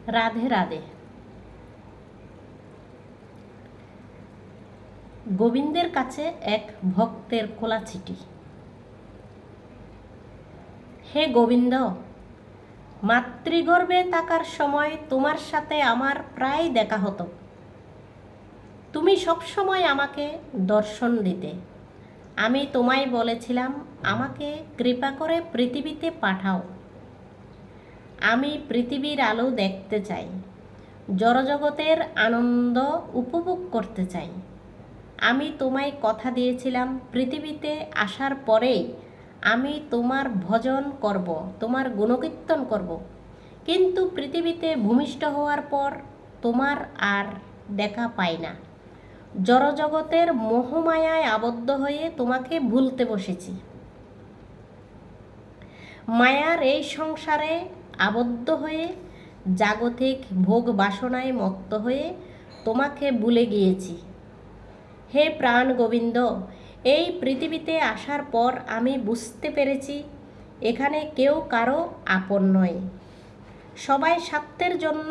রাধে রাধে। গোবিন্দের কাছে এক ভক্তের খোলা চিঠি। হে গোবিন্দ, মাতৃগর্ভে থাকার সময় তোমার সাথে আমার প্রায় দেখা হতো। তুমি সবসময় আমাকে দর্শন দিতে। আমি তোমায় বলেছিলাম, আমাকে কৃপা করে পৃথিবীতে পাঠাও। আমি পৃথিবীর আলো দেখতে চাই, জড়জগতের আনন্দ উপভোগ করতে চাই। আমি তোমায় কথা দিয়েছিলাম, পৃথিবীতে আসার পরেই আমি তোমার ভজন করব, তোমার গুণকীর্তন করব। কিন্তু পৃথিবীতে ভূমিষ্ঠ হওয়ার পর তোমার আর দেখা পাই না। জড়জগতের মোহমায়ায় আবদ্ধ হয়ে তোমাকে ভুলতে বসেছি। মায়ার এই সংসারে আবদ্ধ হয়ে জাগতিক ভোগ বাসনায় মত্ত হয়ে তোমাকে ভুলে গিয়েছি। হে প্রাণ গোবিন্দ, এই পৃথিবীতে আসার পর আমি বুঝতে পেরেছি, এখানে কেউ কারো আপন নয়। সবাই স্বার্থের জন্য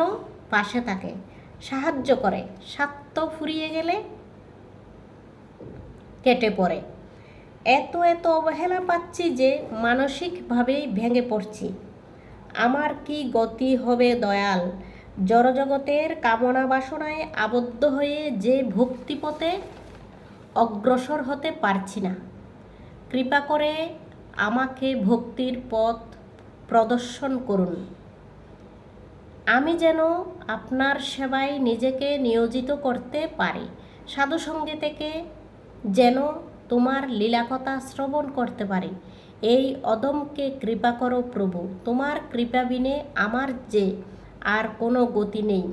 পাশে থাকে, সাহায্য করে, স্বার্থ ফুরিয়ে গেলে কেটে পড়ে। এত অবহেলা পাচ্ছি যে মানসিকভাবেই ভেঙে পড়ছি। আমার কি গতি হবে দয়াল? জড়জগতের কামনা বাসনায় আবদ্ধ হয়ে যে ভক্তিপথে অগ্রসর হতে পারছি না। কৃপা করে আমাকে ভক্তির পথ প্রদর্শন করুন। আমি যেন আপনার সেবায় নিজেকে নিয়োজিত করতে পারি। সাধুসঙ্গে থেকে যেন তোমার লীলাকথা শ্রবণ করতে পারি। এই অদমকে কৃপা করো প্রভু। তোমার কৃপা বিনে আমার যে আর কোনো গতি নেই,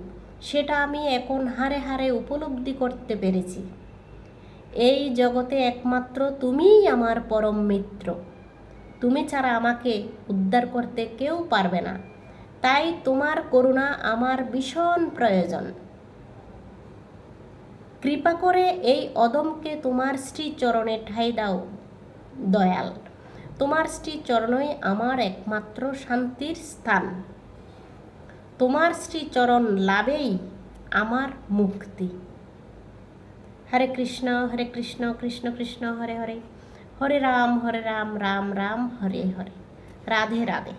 সেটা আমি এখন হাড়ে হাড়ে উপলব্ধি করতে পেরেছি। এই জগতে একমাত্র তুমিই আমার পরম মিত্র। তুমি ছাড়া আমাকে উদ্ধার করতে কেউ পারবে না। তাই তোমার করুণা আমার ভীষণ প্রয়োজন। কৃপা করে এই অদমকে তোমার শ্রীচরণে ঠাঁই দাও দয়াল। তোমার শ্রীচরণই আমার একমাত্র শান্তির স্থান। তোমার শ্রীচরণ লাভেই আমার মুক্তি। হরে কৃষ্ণ কৃষ্ণ কৃষ্ণ হরে হরে, হরে রাম রাম রাম হরে হরে। রাধে রাধে।